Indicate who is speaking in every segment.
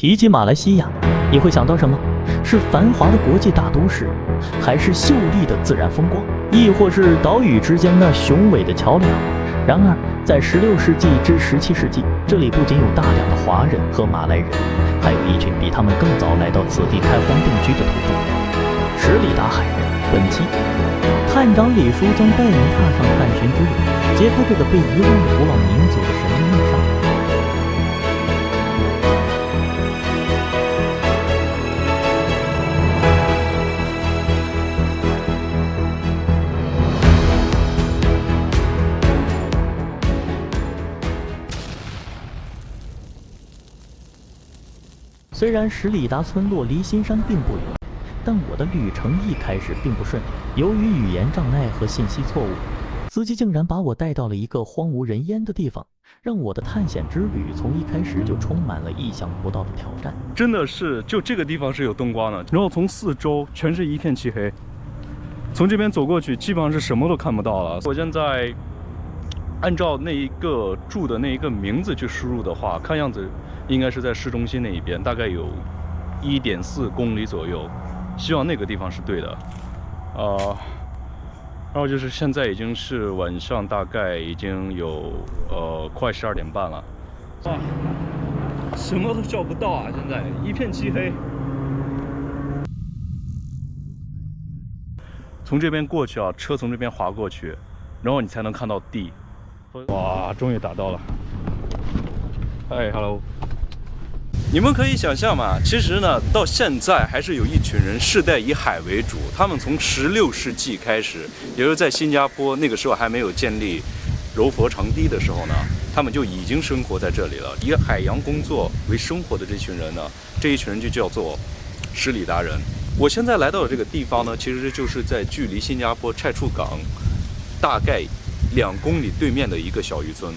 Speaker 1: 提及马来西亚，你会想到什么？是繁华的国际大都市，还是秀丽的自然风光，亦或是岛屿之间那雄伟的桥梁？然而，在16世纪至17世纪，这里不仅有大量的华人和马来人，还有一群比他们更早来到此地开荒定居的土著——十里达海人。本期，探长李叔将带您踏上探寻之旅，揭开这个被遗忘的古老民族的神秘面纱。虽然十里达村落离新山并不远，但我的旅程一开始并不顺利。由于语言障碍和信息错误，司机竟然把我带到了一个荒无人烟的地方，让我的探险之旅从一开始就充满了意想不到的挑战。
Speaker 2: 真的是，就这个地方是有灯光的，然后从四周全是一片漆黑，从这边走过去基本上是什么都看不到了。我现在按照那一个住的那一个名字去输入的话，看样子应该是在市中心那一边，大概有1.4公里左右，希望那个地方是对的。然后就是现在已经是晚上，大概已经有快12点半了。哇，什么都叫不到啊！现在一片漆黑。从这边过去啊，车从这边滑过去，然后你才能看到地。哇，终于打到了。嗨 ，hello。你们可以想象嘛，其实呢，到现在还是有一群人世代以海为主。他们从16世纪开始，也就是在新加坡那个时候还没有建立柔佛长堤的时候呢，他们就已经生活在这里了。以海洋工作为生活的这群人呢，这一群人就叫做十里达人。我现在来到的这个地方呢，其实就是在距离新加坡蔡厝港大概2公里对面的一个小渔村。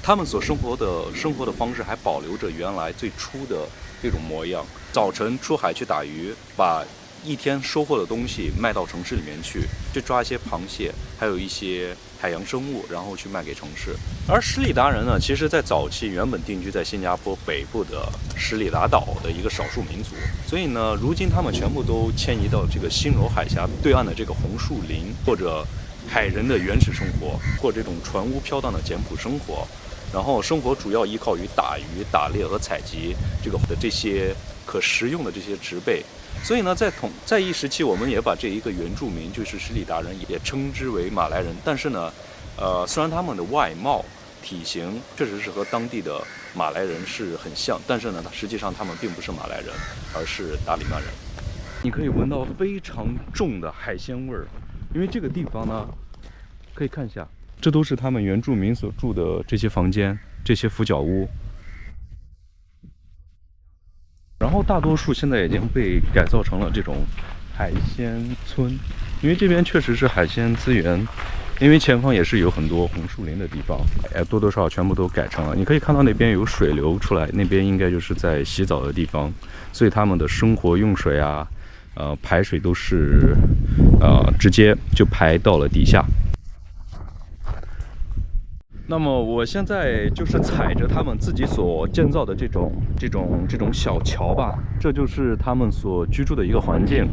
Speaker 2: 他们所生活的方式还保留着原来最初的这种模样。早晨出海去打鱼，把一天收获的东西卖到城市里面去，就抓一些螃蟹，还有一些海洋生物，然后去卖给城市。而十里达人呢，其实在早期原本定居在新加坡北部的十里达岛的一个少数民族，所以呢，如今他们全部都迁移到这个新柔海峡对岸的这个红树林，或者海人的原始生活，或者这种船屋飘荡的简朴生活。然后生活主要依靠于打鱼、打猎和采集这些可食用的这些植被，所以呢，在一时期，我们也把这一个原住民，就是十里达人，也称之为马来人。但是呢，虽然他们的外貌、体型确实是和当地的马来人是很像，但是呢，实际上他们并不是马来人，而是达里曼人。你可以闻到非常重的海鲜味儿，因为这个地方呢，可以看一下。这都是他们原住民所住的这些房间，这些浮角屋。然后大多数现在已经被改造成了这种海鲜村，因为这边确实是海鲜资源，因为前方也是有很多红树林的地方，多多少少全部都改成了。你可以看到那边有水流出来，那边应该就是在洗澡的地方，所以他们的生活用水啊，排水都是直接就排到了底下。那么我现在就是踩着他们自己所建造的这种小桥吧，这就是他们所居住的一个环境。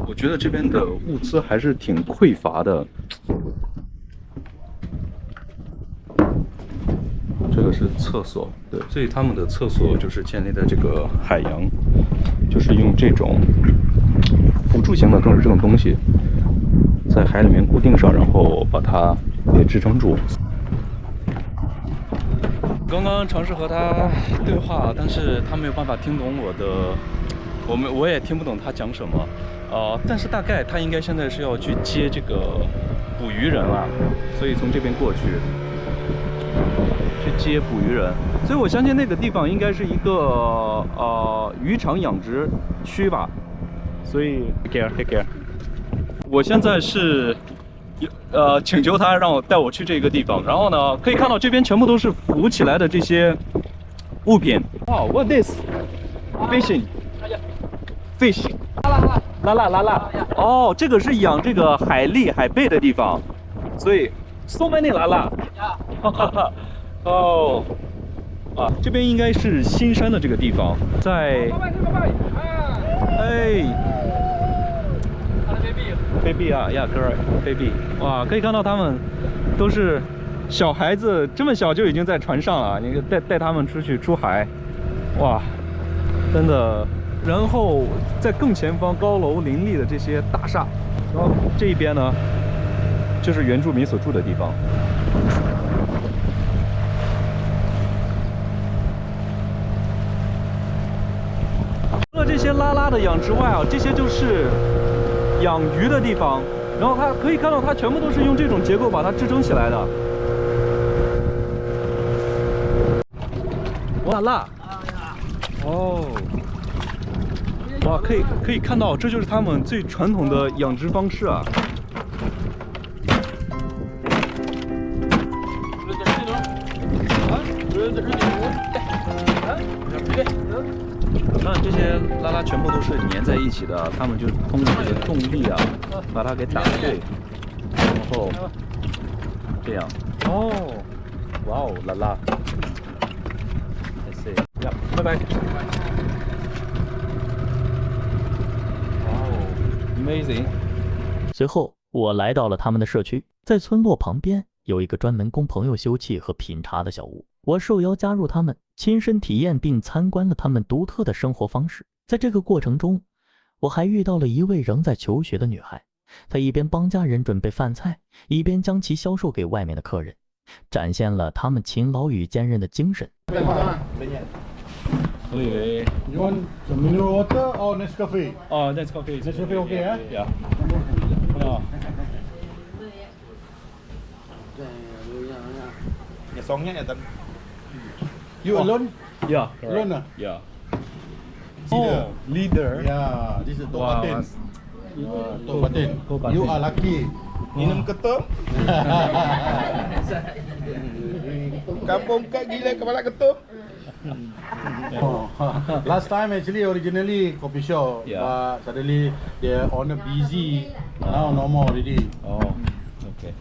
Speaker 2: 我觉得这边的物资还是挺匮乏的。这个是厕所，对，所以他们的厕所就是建立在这个海洋，就是用这种辅助型的这种东西，在海里面固定上，然后把它给支撑住。刚刚尝试和他对话，但是他没有办法听懂我也听不懂他讲什么，但是大概他应该现在是要去接这个捕鱼人了，所以从这边过去接捕鱼人，所以我相信那个地方应该是一个渔场养殖区吧。所以 take care。我现在是请求他让我带我去这个地方，然后呢，可以看到这边全部都是浮起来的这些物品。哇 ，What this? Fishing. Fish. 拉拉。哦，这个是养这个海蛎、海贝的地方，所以 so many 拉拉。哈哈哈。哦。啊，这边应该是新山的这个地方，在。哎。baby 啊呀 ，correct baby。哇，可以看到他们都是小孩子，这么小就已经在船上了，你带他们出去出海，哇，真的。然后在更前方高楼林立的这些大厦，然后这一边呢，就是原住民所住的地方。除了这些拉拉的养殖外啊，这些就是养鱼的地方。然后它可以看到，它全部都是用这种结构把它支撑起来的。哇辣！哦。哇，可以看到，这就是他们最传统的养殖方式啊！看这些拉拉全部都是粘在一起的，他们就通过这个重力啊，把它给打碎，然后这样。哦，哇哦，拉拉 ，I see， 呀，拜拜。Amazing。
Speaker 1: 随后，我来到了他们的社区，在村落旁边有一个专门供朋友休憩和品茶的小屋。我受邀加入他们，亲身体验并参观了他们独特的生活方式。在这个过程中，我还遇到了一位仍在求学的女孩，她一边帮家人准备饭菜，一边将其销售给外面的客人，展现了他们勤劳与坚韧的精神。
Speaker 2: 我以为
Speaker 3: You want some mineral water or Nescafe?
Speaker 2: 哦 ，Nescafe
Speaker 3: okay, eh?
Speaker 2: Yeah. 啊。
Speaker 3: You alone?
Speaker 2: Yeah.
Speaker 3: Alone ah?
Speaker 2: Yeah. Oh, leader.
Speaker 3: Yeah, this is Tok Batin. Tok Batin.
Speaker 2: Tok Batin.
Speaker 3: You are lucky.
Speaker 4: Minum ketum. Kampung kat gila kepala ketum.
Speaker 3: Oh, last time actually originally coffee shop,
Speaker 2: Yeah.
Speaker 3: but suddenly the owner busy. Now no more already.
Speaker 2: 哦 ，OK。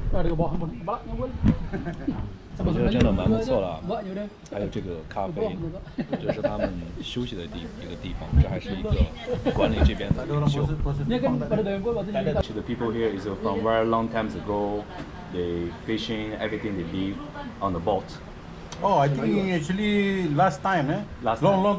Speaker 2: 我觉得真的蛮不错了，还有这个咖啡，这是他们休息的一个地方，这还是一个管理这边的领袖。Actually, the people here is from very long times ago. They fishing, everything they live on the boat.
Speaker 3: Oh, I think actually last time, eh?
Speaker 2: Last
Speaker 3: long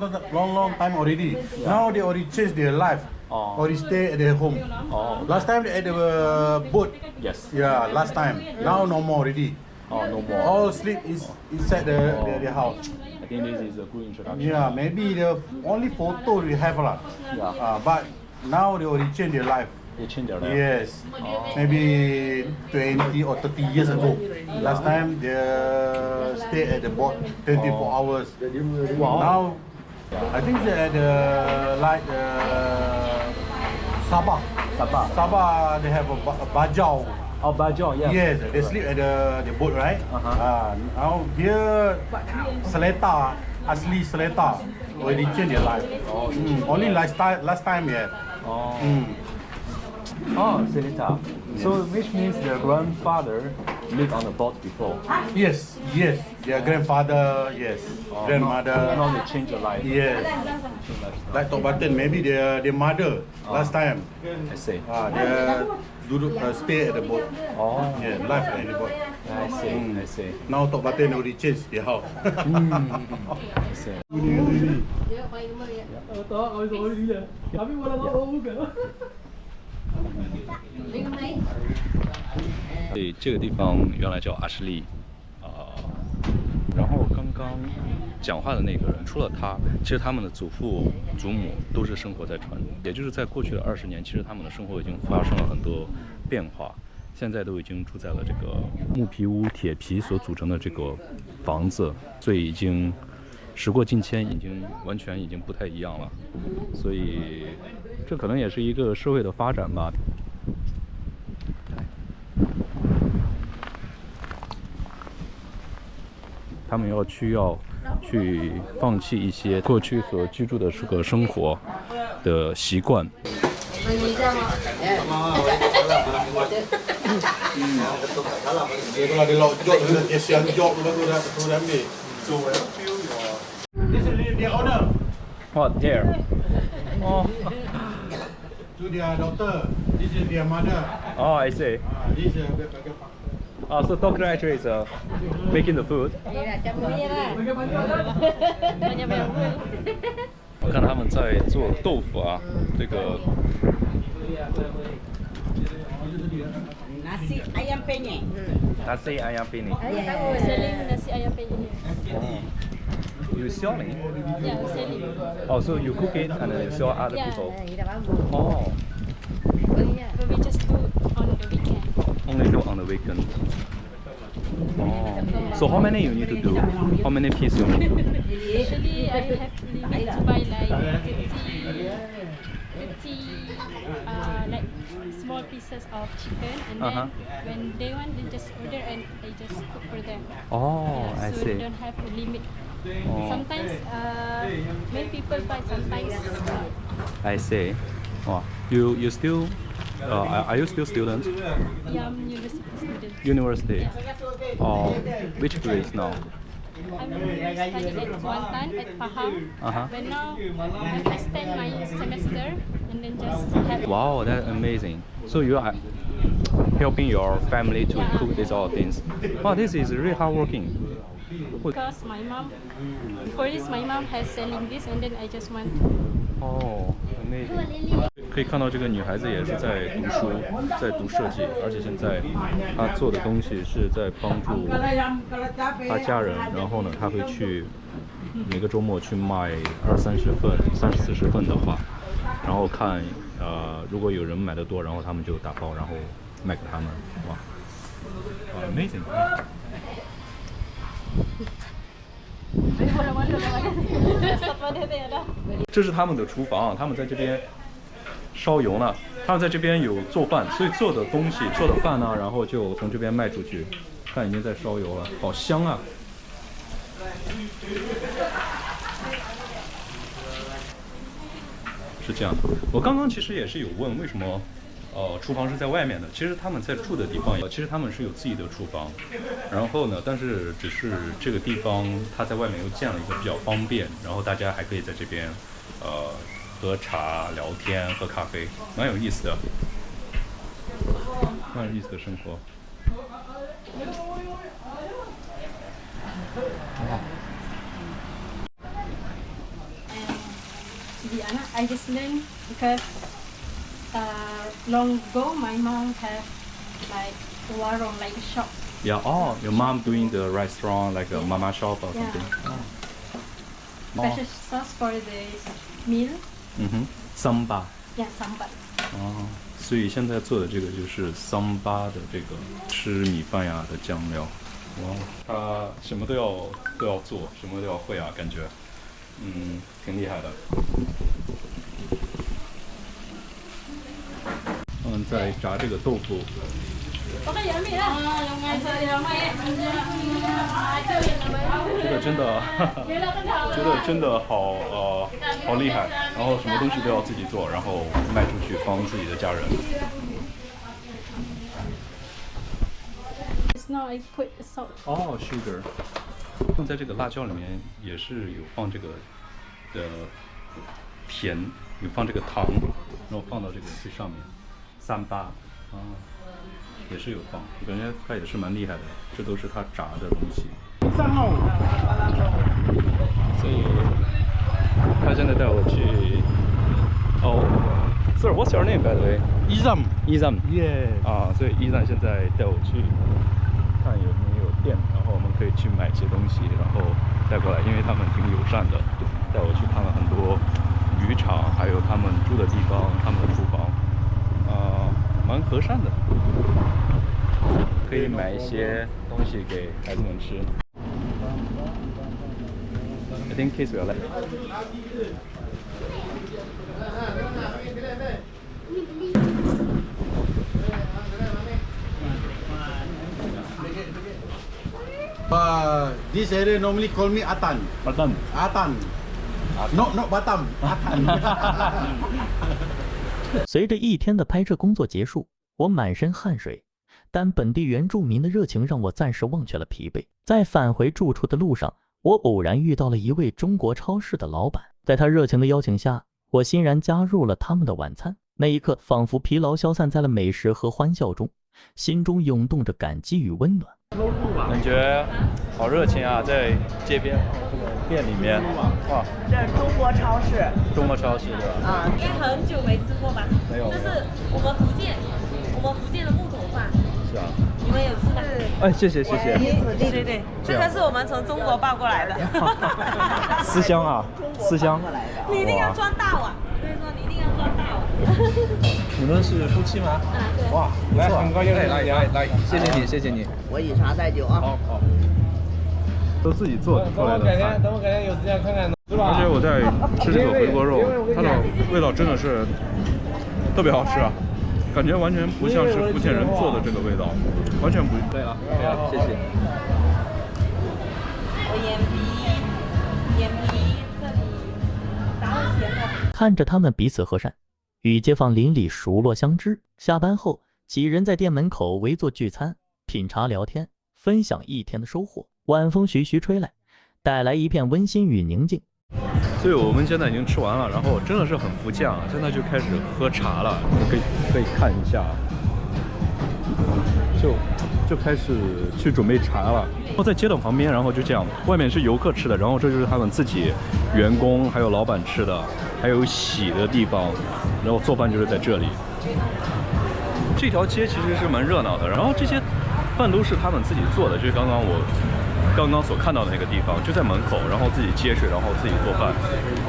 Speaker 3: time already. Now they already changed their life.
Speaker 2: Oh.
Speaker 3: Already stay at their home.
Speaker 2: Oh.
Speaker 3: Last time they at the boat.
Speaker 2: Yes.
Speaker 3: Yeah, last time. Now no more already.
Speaker 2: Oh, no more.
Speaker 3: All sleep is inside the house.
Speaker 2: I think this is a good introduction.
Speaker 3: Yeah, maybe the only photo we have lah.
Speaker 2: Yeah.
Speaker 3: But now they already changed their life.
Speaker 2: They change their life.
Speaker 3: Yes. Maybe 20 or 30 years ago. Last time they stay at the boat 24 hours.
Speaker 2: Wow.
Speaker 3: Now, I think they at the like Sabah. Sabah they have a bajau.
Speaker 2: Oh, Bajau, yeah.
Speaker 3: Yes, they sleep at the boat, right? Now here Seletar, asli Seletar, already changed their life. Only last time, yeah.
Speaker 2: Oh. Oh, Seletar. So which means their grandfather lived on the boat before.
Speaker 3: Yes. Their grandfather, yes. Grandmother.
Speaker 2: Now they change their life.
Speaker 3: Yes. Like Tok Batin, maybe their mother last time.
Speaker 2: I see.
Speaker 3: They stay at the boat.
Speaker 2: Oh.
Speaker 3: Yeah, life at the boat.
Speaker 2: I see. I see.
Speaker 3: Now Tok Batin already changed their house.
Speaker 2: I see. 所以这个地方原来叫阿什利，然后刚刚讲话的那个人，除了他，其实他们的祖父祖母都是生活在船中，也就是在过去的20年，其实他们的生活已经发生了很多变化，现在都已经住在了这个木皮屋、铁皮所组成的这个房子，所以已经时过境迁，完全已经不太一样了，所以这可能也是一个社会的发展吧。他们要去放弃一些过去所居住的这个生活的习惯。
Speaker 3: Dia kalau dia lock jok dia siang jok lepas tu dah ambil. So this is dia owner.
Speaker 2: What there? Oh,
Speaker 3: Tu dia daughter. This is dia mother.
Speaker 2: oh, I see.
Speaker 3: This is bagian
Speaker 2: So doctor actually is making the food. 我看他们在做豆腐啊，这个
Speaker 5: Nasi ayam penyet.
Speaker 2: nasi ayam penyet.
Speaker 6: Selling nasi ayam penyet.
Speaker 2: Oh. You selling?
Speaker 6: Yeah, selling.
Speaker 2: Oh, so you cook it and then you sell other
Speaker 6: Yeah.
Speaker 2: people. Oh,
Speaker 6: But we just do on the weekend.
Speaker 2: only do on the weekend. Oh, so how many you need to do? How many pieces you need?
Speaker 6: Usually I have limit to buy like 50 like small pieces of chicken, and then when they want, they just order and I just cook for them.
Speaker 2: Oh,
Speaker 6: Yeah,
Speaker 2: I
Speaker 6: so
Speaker 2: see.
Speaker 6: they don't have a limit.
Speaker 2: Oh,
Speaker 6: Sometimes many people buy, sometimes not.
Speaker 2: I see. Oh, you still are you still student?
Speaker 6: Yeah, I'm university student.
Speaker 2: University.
Speaker 6: Yeah.
Speaker 2: Oh, which grade now?
Speaker 6: I'm studying at Kuantan at Pahang.
Speaker 2: Uh-huh.
Speaker 6: But now I extend my semester and then just have.
Speaker 2: Wow, that's amazing. So you are helping your family to cook these all things. Wow, this is really hardworking.
Speaker 6: Because my mom, before this, my mom has selling this, and then I just want.
Speaker 2: Oh, amazing. 可以看到这个女孩子也是在读书，在读设计，而且现在她做的东西是在帮助她家人。然后呢，她会去每个周末去卖20-30份、30-40份的话，然后看如果有人买的多，然后他们就打包，然后卖给他们。哇，amazing！这是他们的厨房啊，他们在这边烧油呢，他们在这边有做饭，所以做的东西、做的饭呢，然后就从这边卖出去。看已经在烧油了，好香啊！是这样，我刚刚其实也是有问为什么，厨房是在外面的。其实他们在住的地方，其实他们是有自己的厨房，然后呢，但是只是这个地方它在外面又建了一个比较方便，然后大家还可以在这边，喝茶、聊天、喝咖啡，蛮有意思的，蛮有意思的生活。
Speaker 6: I just learned because long ago my mom have like warung, like shop.
Speaker 2: Yeah, oh, your mom doing the restaurant like a mama shop or
Speaker 6: Yeah.
Speaker 2: something.
Speaker 6: Special sauce for this meal.
Speaker 2: 嗯哼，桑巴。
Speaker 6: Yeah, sambar.
Speaker 2: 哦，所以现在做的这个就是桑巴的这个吃米饭呀的酱料。哇，他什么都要做，什么都要会啊，感觉，挺厉害的。他们在炸这个豆腐。这个真的，觉得真的好好厉害，然后什么东西都要自己做，然后卖出去帮自己的家人。
Speaker 6: Just now I put salt.
Speaker 2: 哦 ，sugar， 放在这个辣椒里面也是有放这个的甜，有放这个糖，然后放到这个最上面，三八啊，也是有放，我感觉他也是蛮厉害的，这都是他炸的东西。所以他现在带我去，哦 ，Sir，what's your name by the way？
Speaker 3: Izam.
Speaker 2: Izam。
Speaker 3: Yeah.
Speaker 2: 啊，所以伊赞现在带我去看有没有店，然后我们可以去买些东西，然后带过来，因为他们挺友善的，带我去看了很多渔场，还有他们住的地方，他们的厨房，蛮和善的，可以买一些东西给孩子们吃。I think kids will like.
Speaker 3: This area normally call me Atan.
Speaker 2: Atan.
Speaker 3: Atan. Not Batam. Atan.
Speaker 1: 随着一天的拍摄工作结束，我满身汗水，但本地原住民的热情让我暂时忘却了疲惫。在返回住处的路上，我偶然遇到了一位中国超市的老板，在他热情的邀请下，我欣然加入了他们的晚餐。那一刻，仿佛疲劳消散在了美食和欢笑中，心中涌动着感激与温暖。
Speaker 2: 感觉好热情啊，在街边这个店里面，哇，
Speaker 5: 这是中国超市。
Speaker 2: 中国超市对吧？
Speaker 5: 啊，应该很久没吃过吧？
Speaker 2: 没有。
Speaker 5: 这是我们福建的木桶饭。
Speaker 2: 是啊。
Speaker 5: 你们有吃吗？
Speaker 2: 哎，谢谢。
Speaker 5: 对，这个是我们从中国抱过来的。
Speaker 2: 思乡啊，思乡。
Speaker 5: 你一定要装大碗，我跟你说，你一定要装大碗。
Speaker 2: 你们是夫妻吗？
Speaker 5: 啊，对。
Speaker 2: 哇，来，很高兴，来，谢谢你。
Speaker 5: 我以茶代酒啊。
Speaker 2: 好。都自己做出来的饭。
Speaker 4: 等我改天有时间看看，是吧？
Speaker 2: 而且我在吃这个回锅肉，它的味道真的是特别好吃啊，感觉完全不像是福建人做的这个味道，完全不对了，谢谢。
Speaker 5: 我眼皮这里杂了咸的。
Speaker 1: 看着他们彼此和善，与街坊邻里熟络相知。下班后，几人在店门口围坐聚餐，品茶聊天，分享一天的收获。晚风徐徐吹来，带来一片温馨与宁静。
Speaker 2: 所以我们现在已经吃完了，然后真的是很福建啊！现在就开始喝茶了，可以看一下，就开始去准备茶了。然后在街道旁边，然后就这样，外面是游客吃的，然后这就是他们自己员工还有老板吃的，还有洗的地方，然后做饭就是在这里。这条街其实是蛮热闹的，然后这些饭都是他们自己做的，就是刚刚所看到的那个地方，就在门口，然后自己接水，然后自己做饭，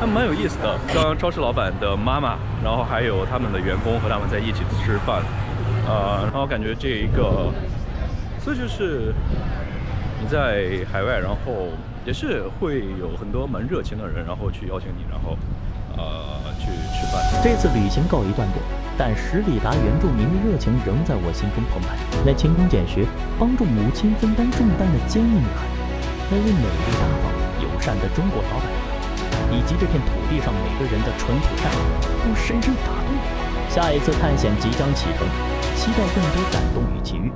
Speaker 2: 还蛮有意思的。刚刚超市老板的妈妈，然后还有他们的员工和他们在一起吃饭，然后感觉这一个，这就是你在海外，然后也是会有很多蛮热情的人，然后去邀请你，然后去吃饭。
Speaker 1: 这次旅行告一段落，但十里达原住民的热情仍在我心中澎湃。那勤工俭学、帮助母亲分担重担的坚毅女孩，那位美丽大方、友善的中国老板娘，以及这片土地上每个人的淳朴善良，都深深打动我。下一次探险即将启程，期待更多感动与奇遇。